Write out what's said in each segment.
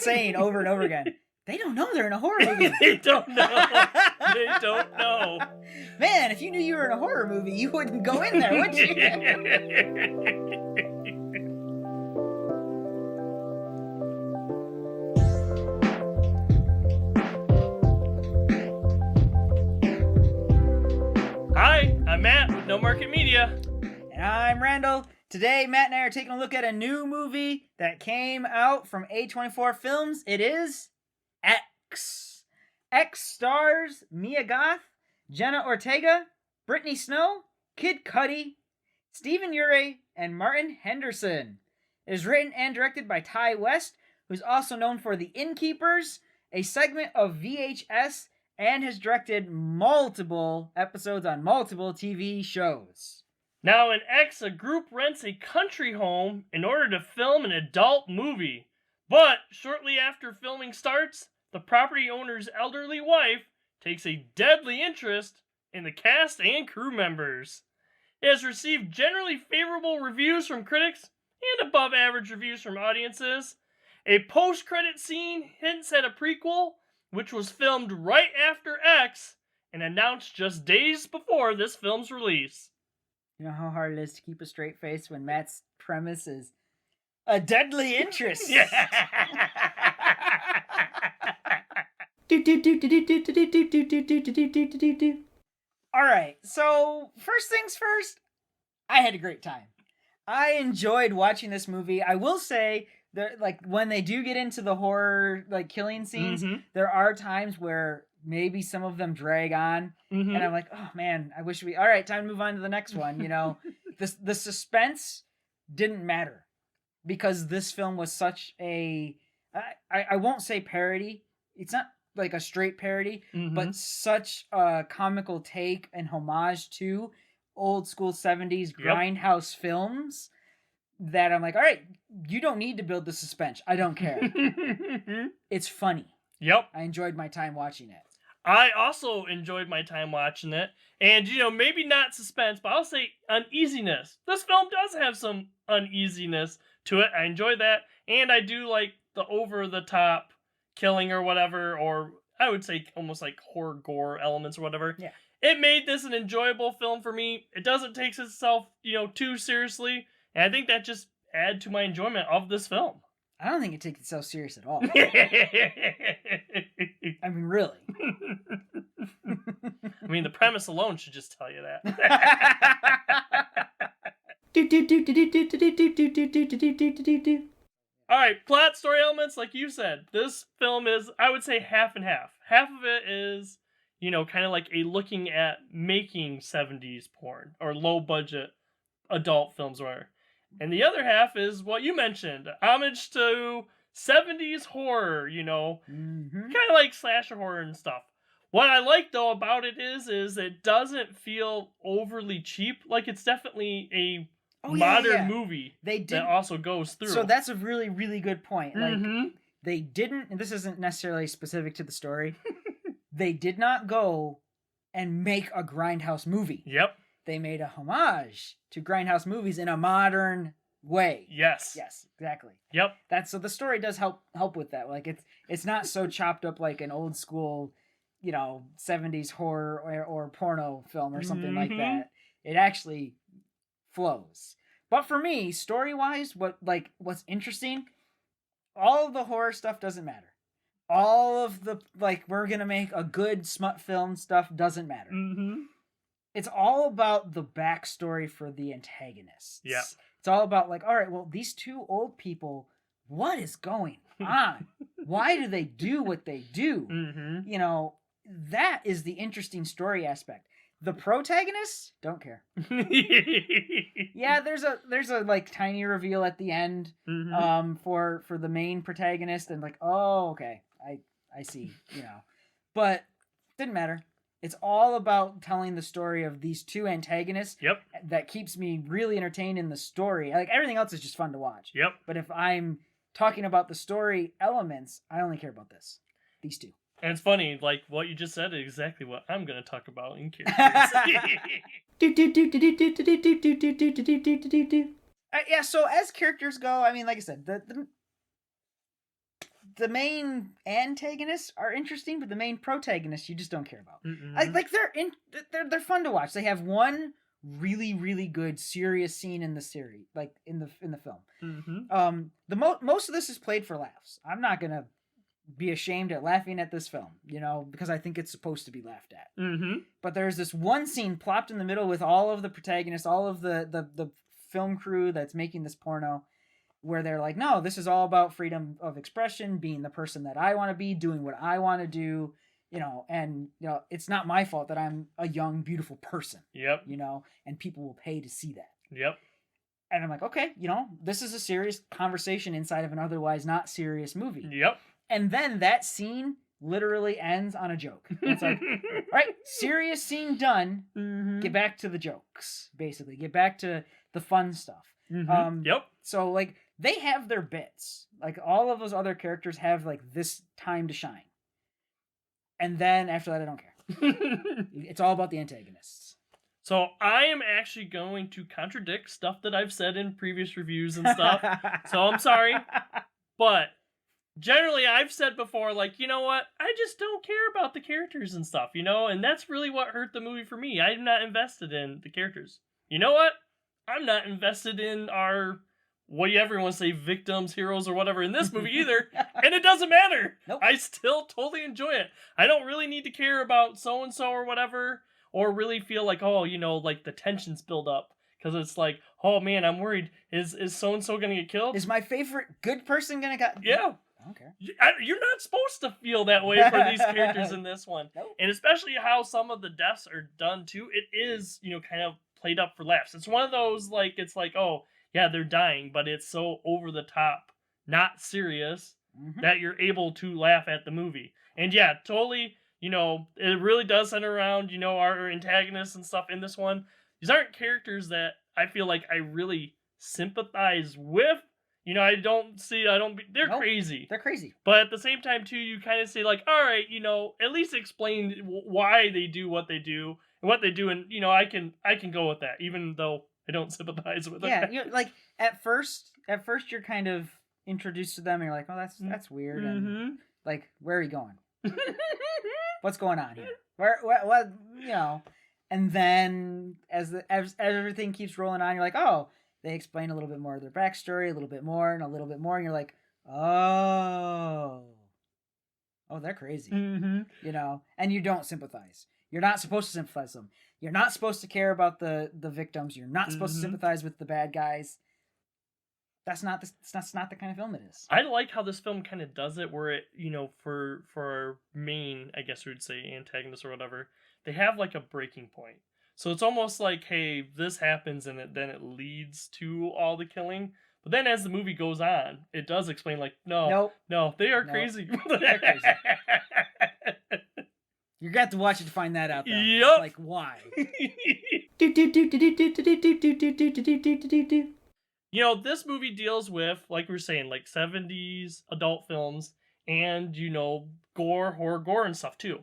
saying over and over again, they don't know they're in a horror movie. They don't know. They don't know. Man, if you knew you were in a horror movie, you wouldn't go in there, would you? Hi, I'm Matt with No Market Media. And I'm Randall. Today, Matt and I are taking a look at a new movie that came out from A24 Films. It is X. X stars Mia Goth, Jenna Ortega, Brittany Snow, Kid Cudi, Stephen Ure, and Martin Henderson. It is written and directed by Ty West, who's also known for The Innkeepers, a segment of VHS, and has directed multiple episodes on multiple TV shows. Now in X, a group rents a country home in order to film an adult movie. But shortly after filming starts, the property owner's elderly wife takes a deadly interest in the cast and crew members. It has received generally favorable reviews from critics and above average reviews from audiences. A post-credit scene hints at a prequel, which was filmed right after X and announced just days before this film's release. You know how hard it is to keep a straight face when Matt's premise is a deadly interest? Yeah. Alright, so first things first, I had a great time. I enjoyed watching this movie. I will say, like, when they do get into the horror, like, killing scenes, there are times where maybe some of them drag on, and I'm like, oh man, I wish all right, time to move on to the next one, you know? The suspense didn't matter, because this film was such a, I won't say parody, it's not like a straight parody, but such a comical take and homage to old school 70s grindhouse films, that I'm like, all right, you don't need to build the suspense. I don't care. It's funny. Yep. I enjoyed my time watching it. I also enjoyed my time watching it. And, you know, maybe not suspense, but I'll say uneasiness. This film does have some uneasiness to it. I enjoy that. And I do like the over-the-top killing or whatever, or I would say almost like horror gore elements or whatever. Yeah. It made this an enjoyable film for me. It doesn't take itself, you know, too seriously. And I think that just adds to my enjoyment of this film. I don't think it takes itself serious at all. I mean, really. I mean, the premise alone should just tell you that. Alright, plot, story elements, like you said. This film is, I would say, half and half. Half of it is, you know, kind of like a looking at making 70s porn, or low-budget adult films, whatever. And the other half is what you mentioned, homage to 70s horror, you know, kind of like slasher horror and stuff. What I like, though, about it is it doesn't feel overly cheap. Like, it's definitely a modern movie that also goes through. So that's a really, really good point. Like, they didn't, and this isn't necessarily specific to the story, they did not go and make a grindhouse movie. Yep. They made a homage to grindhouse movies in a modern way. Yes. Yes, exactly. Yep. So the story does help with that. Like, it's not so chopped up like an old school, you know, 70s horror or porno film or something like that. It actually flows. But for me, story-wise, what's interesting, all of the horror stuff doesn't matter. All of the, like, we're gonna make a good smut film stuff doesn't matter. It's all about the backstory for the antagonists. Yeah. It's all about, like, all right, well, these two old people, what is going on? Why do they do what they do? You know, that is the interesting story aspect. The protagonists don't care. Yeah, there's a like tiny reveal at the end for the main protagonist, and like, oh, okay, I see, you know. But didn't matter. It's all about telling the story of these two antagonists. Yep. That keeps me really entertained in the story. Like, everything else is just fun to watch. Yep. But if I'm talking about the story elements, I only care about these two. And it's funny, like, what you just said is exactly what I'm going to talk about in characters. Yeah, so as characters go, I mean, like I said, the main antagonists are interesting, but the main protagonists you just don't care about. Mm-mm. They're fun to watch. They have one really, really good serious scene in the series, like in the film. Mm-hmm. Most of this is played for laughs. I'm not gonna be ashamed at laughing at this film, because I think it's supposed to be laughed at. Mm-hmm. But there's this one scene plopped in the middle with all of the protagonists, all of the film crew that's making this porno, where they're like, no, this is all about freedom of expression, being the person that I want to be, doing what I want to do, and it's not my fault that I'm a young, beautiful person. Yep. And people will pay to see that. Yep. And I'm like, okay, this is a serious conversation inside of an otherwise not serious movie. Yep. And then that scene literally ends on a joke. It's like, all right, serious scene done. Mm-hmm. Get back to the jokes, basically. Get back to the fun stuff. Mm-hmm. Yep. So, like, they have their bits. Like, all of those other characters have, like, this time to shine. And then, after that, I don't care. It's all about the antagonists. So, I am actually going to contradict stuff that I've said in previous reviews and stuff. So, I'm sorry. But, generally, I've said before, like, you know what? I just don't care about the characters and stuff, And that's really what hurt the movie for me. I'm not invested in the characters. You know what? I'm not invested in our, whatever you want to say, victims, heroes, or whatever in this movie either. And it doesn't matter. Nope. I still totally enjoy it. I don't really need to care about so-and-so or whatever, or really feel like, oh, like the tensions build up. Because it's like, oh man, I'm worried. Is so-and-so going to get killed? Is my favorite good person going to get... Yeah. I don't care. You're not supposed to feel that way for these characters in this one. Nope. And especially how some of the deaths are done too. It is, kind of played up for laughs. It's one of those, like, it's like, oh, yeah, they're dying, but it's so over the top, not serious, that you're able to laugh at the movie. And yeah, totally, it really does center around, our antagonists and stuff in this one. These aren't characters that I feel like I really sympathize with. They're Nope. crazy. They're crazy. But at the same time, too, you kind of say, like, all right, at least explain why they do what they do and what they do. And, I can go with that, even though I don't sympathize with it. Yeah, like, at first you're kind of introduced to them and you're like, oh, that's weird. And, like, where are you going? What's going on here? What, and then as everything keeps rolling on, you're like, oh, they explain a little bit more of their backstory, a little bit more, and a little bit more, and you're like, oh, they're crazy, and you don't sympathize. You're not supposed to sympathize with them. You're not supposed to care about the victims. You're not supposed to sympathize with the bad guys. That's not the kind of film it is. I like how this film kind of does it, where it, for our main, I guess we would say, antagonist or whatever, they have like a breaking point. So it's almost like, hey, this happens and then it leads to all the killing. But then as the movie goes on, it does explain, like, no, they are crazy. They're crazy. You're going to have to watch it to find that out, though. Yep. Like, why? This movie deals with, like we were saying, like 70s adult films and, horror gore and stuff, too.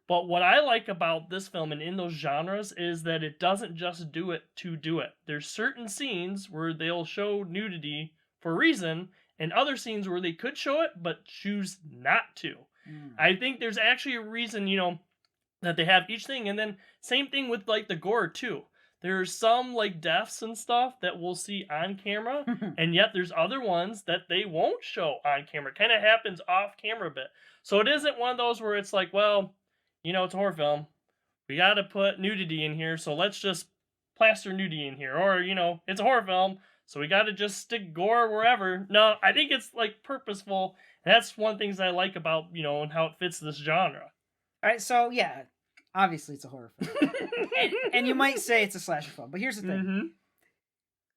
But what I like about this film and in those genres is that it doesn't just do it to do it. There's certain scenes where they'll show nudity for a reason, and other scenes where they could show it, but choose not to. I think there's actually a reason, that they have each thing. And then same thing with, like, the gore, too. There's some, like, deaths and stuff that we'll see on camera, and yet there's other ones that they won't show on camera. Kind of happens off camera a bit. So it isn't one of those where it's like, well, it's a horror film. We got to put nudity in here, so let's just plaster nudity in here. Or, it's a horror film, so we got to just stick gore wherever. No, I think it's, like, purposeful. And that's one of the things I like about, and how it fits this genre. All right, so, yeah, obviously it's a horror film. and you might say it's a slasher film, but here's the thing.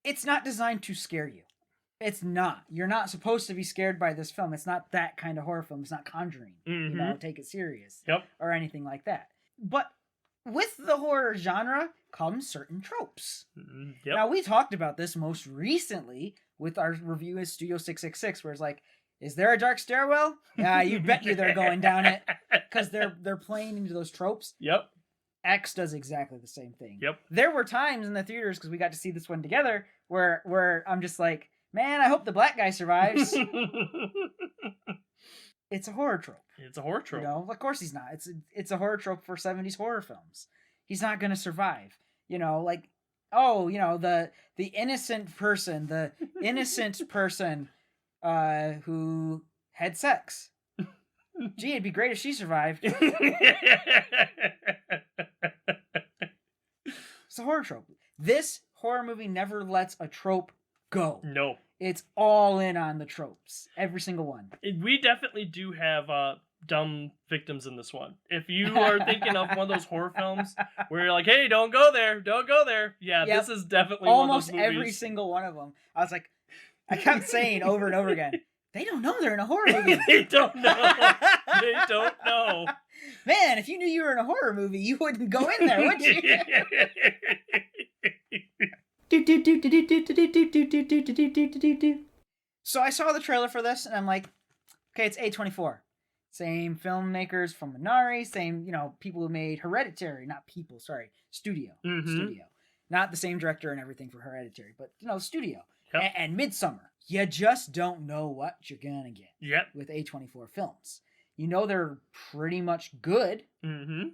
It's not designed to scare you. It's not. You're not supposed to be scared by this film. It's not that kind of horror film. It's not Conjuring. Take it serious. Yep. Or anything like that. But with the horror genre comes certain tropes. Yep. Now, we talked about this most recently with our review of Studio 666, where it's like, is there a dark stairwell? Yeah, you bet you they're going down it. Because they're playing into those tropes. Yep. X does exactly the same thing. Yep. There were times in the theaters, because we got to see this one together, where I'm just like, man, I hope the black guy survives. it's a horror trope. It's a horror trope. You know, of course he's not. It's a horror trope for 70s horror films. He's not going to survive. You know, like, oh, you know, the innocent person, the innocent person who had sex. Gee, it'd be great if she survived. It's a horror trope. This horror movie never lets a trope go. No. It's all in on the tropes. Every single one. We definitely do have dumb victims in this one. If you are thinking of one of those horror films where you're like, hey, don't go there. Yeah, Yep. This is definitely almost one of those movies. every single one of them. I was like, I kept saying over and over again, they don't know they're in a horror movie. They don't know. They don't know. Man, if you knew you were in a horror movie, you wouldn't go in there, would you? So I saw the trailer for this, and I'm like, okay, it's A24. Same filmmakers from Minari, same, you know, people who made Hereditary. Studio. Mm-hmm. Studio. Not the same director and everything for Hereditary, but, you know, studio. Yep. And Midsummer. You just don't know what you're gonna get with A24 films. You know they're pretty much good. Mm-hmm.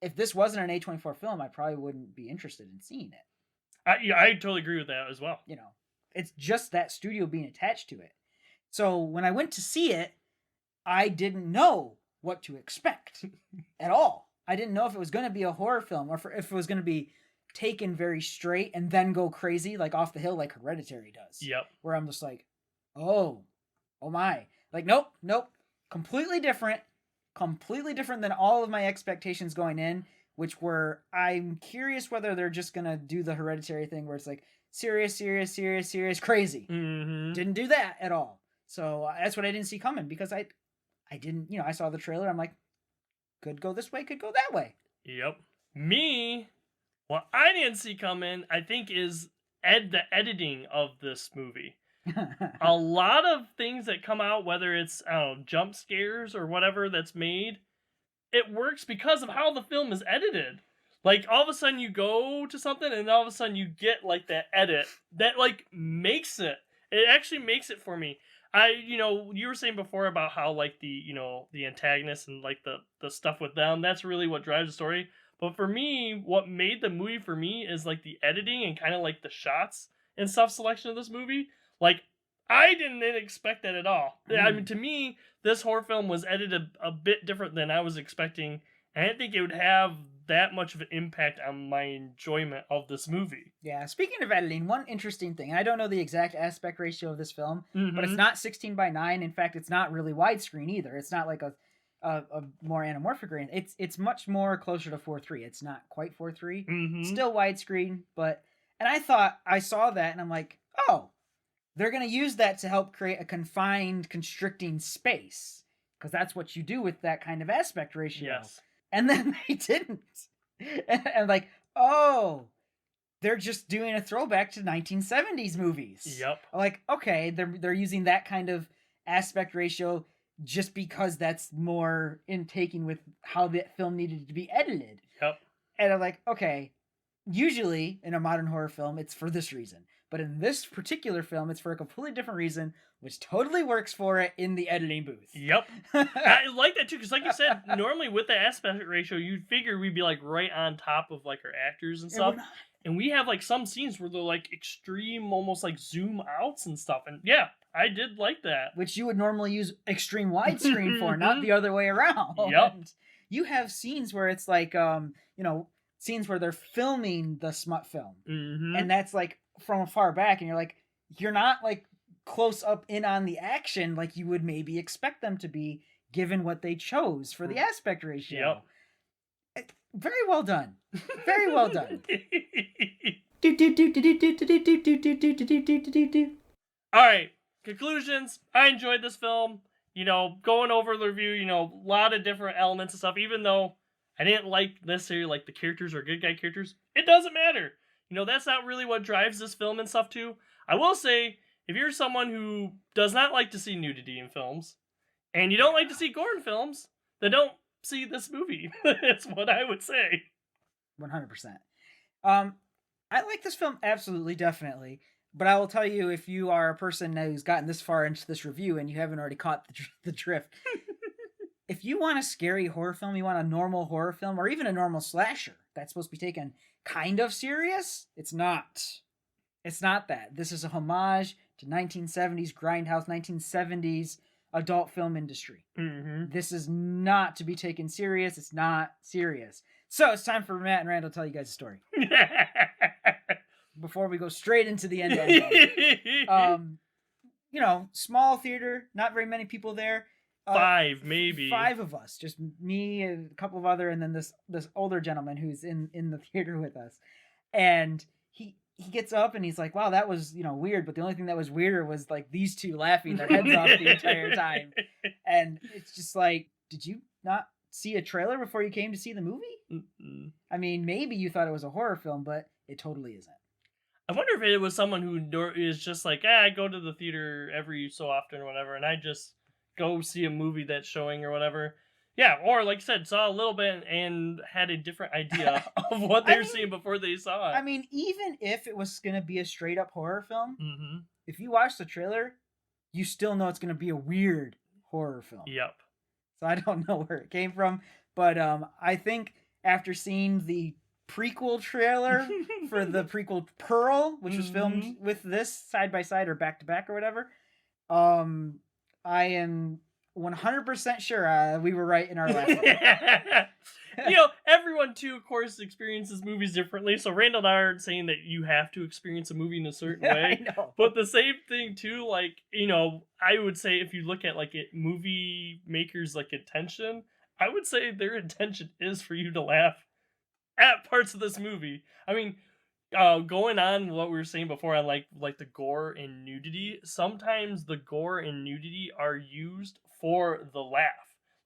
If this wasn't an A24 film, I probably wouldn't be interested in seeing it. I totally agree with that as well. You know, it's just that studio being attached to it. So when I went to see it, I didn't know what to expect at all. I didn't know if it was going to be a horror film or if it was going to be taken very straight and then go crazy, like off the hill, like Hereditary does. Yep. Where I'm just like, oh my. Like, nope. Completely different than all of my expectations going in, which were, I'm curious whether they're just going to do the Hereditary thing where it's like, serious, crazy. Mm-hmm. Didn't do that at all. So that's what I didn't see coming because I didn't, you know, I saw the trailer. I'm like, could go this way, could go that way. Yep. Me, what I didn't see coming, I think, is the editing of this movie. A lot of things that come out, whether it's jump scares or whatever that's made, it works because of how the film is edited. Like, all of a sudden you go to something and all of a sudden you get like that edit that like makes it. It actually makes it for me. You were saying before about how like the antagonists and like the stuff with them, that's really what drives the story. But for me, what made the movie for me is like the editing and kind of like the shots and stuff selection of this movie. Like, I didn't expect that at all. I mean, to me, this horror film was edited a bit different than I was expecting. And I didn't think it would have that much of an impact on my enjoyment of this movie. Yeah, speaking of editing, one interesting thing, and I don't know the exact aspect ratio of this film, Mm-hmm. but it's not 16:9. In fact, it's not really widescreen either. It's not like a more anamorphic rating. It's much more closer to 4:3. It's not quite 4:3. Mm-hmm. Still widescreen, and I thought, I saw that and I'm like, oh, they're going to use that to help create a confined, constricting space. Because that's what you do with that kind of aspect ratio. Yes. And then they didn't. And like, oh, they're just doing a throwback to 1970s movies. Yep. Like, okay, they're using that kind of aspect ratio just because that's more in taking with how the film needed to be edited. Yep. And I'm like, okay, usually in a modern horror film, it's for this reason. But in this particular film, it's for a completely different reason, which totally works for it in the editing booth. Yep. I like that too, because like you said, normally with the aspect ratio, you'd figure we'd be like right on top of like our actors and stuff. And we have like some scenes where they're like extreme, almost like zoom outs and stuff. And yeah, I did like that. Which you would normally use extreme widescreen for, not the other way around. Yep. And you have scenes where it's like, scenes where they're filming the smut film. Mm-hmm. And that's like from far back, and you're like, you're not like close up in on the action like you would maybe expect them to be, given what they chose for the aspect ratio. Yep. Very well done. Very well done. Alright, conclusions. I enjoyed this film. Going over the review, a lot of different elements and stuff, even though I didn't necessarily like the characters or good guy characters, it doesn't matter. That's not really what drives this film and stuff too. I will say, if you're someone who does not like to see nudity in films, and you don't like to see gore in films, then don't see this movie. That's what I would say. 100%. I like this film, absolutely, definitely. But I will tell you, if you are a person who's gotten this far into this review and you haven't already caught the drift, if you want a scary horror film, you want a normal horror film, or even a normal slasher that's supposed to be taken kind of serious, it's not. It's not that. This is a homage to 1970s grindhouse, 1970s adult film industry. Mm-hmm. This is not to be taken serious. It's not serious. So it's time for Matt and Randall to tell you guys a story before we go straight into the end. You know, small theater, not very many people there. Five, maybe. 5 of us, just me and a couple of other, and then this older gentleman who's in the theater with us. And he gets up and he's like, wow, that was, weird. But the only thing that was weirder was like these two laughing their heads off the entire time. And it's just like, did you not see a trailer before you came to see the movie? Mm-mm. I mean, maybe you thought it was a horror film, but it totally isn't. I wonder if it was someone who is just like, I go to the theater every so often or whatever, and I just go see a movie that's showing or whatever. Yeah, or like I said, saw a little bit and had a different idea of what they were seeing before they saw it. I mean, even if it was going to be a straight up horror film, mm-hmm. if you watch the trailer, you still know it's going to be a weird horror film. Yep. So I don't know where it came from, but I think after seeing the prequel trailer for the prequel Pearl, which was filmed with this side by side or back to back or whatever, I am 100% sure we were right in our last one. Everyone too, of course, experiences movies differently. So Randall and I aren't saying that you have to experience a movie in a certain way. I know. But the same thing too, like, I would say if you look at like movie makers' like intention, I would say their intention is for you to laugh at parts of this movie. I mean, going on what we were saying before on like the gore and nudity, sometimes the gore and nudity are used for the laugh.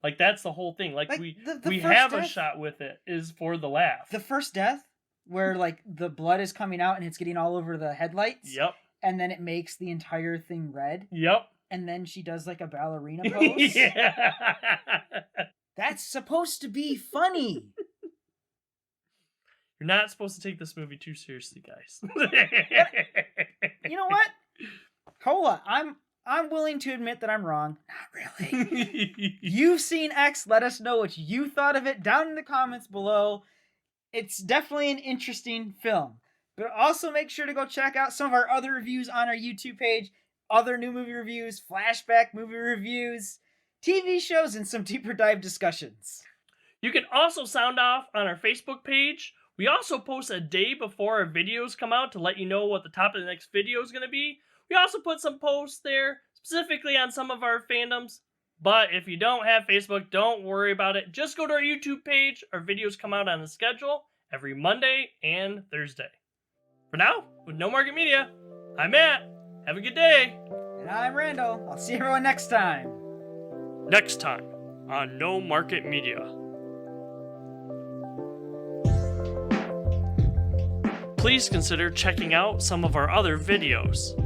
Like that's the whole thing. Like we have a shot with it is for the laugh. The first death where like the blood is coming out and it's getting all over the headlights. Yep. And then it makes the entire thing red. Yep. And then she does like a ballerina pose. Yeah. That's supposed to be funny. You're not supposed to take this movie too seriously, guys. You know what? Hold on. I'm willing to admit that I'm wrong. Not really. You've seen X. Let us know what you thought of it down in the comments below. It's definitely an interesting film. But also make sure to go check out some of our other reviews on our YouTube page. Other new movie reviews, flashback movie reviews, TV shows, and some deeper dive discussions. You can also sound off on our Facebook page. We also post a day before our videos come out to let you know what the top of the next video is going to be. We also put some posts there specifically on some of our fandoms. But if you don't have Facebook, don't worry about it. Just go to our YouTube page. Our videos come out on the schedule every Monday and Thursday. For now, with No Market Media, I'm Matt. Have a good day. And I'm Randall. I'll see everyone next time. Next time on No Market Media. Please consider checking out some of our other videos.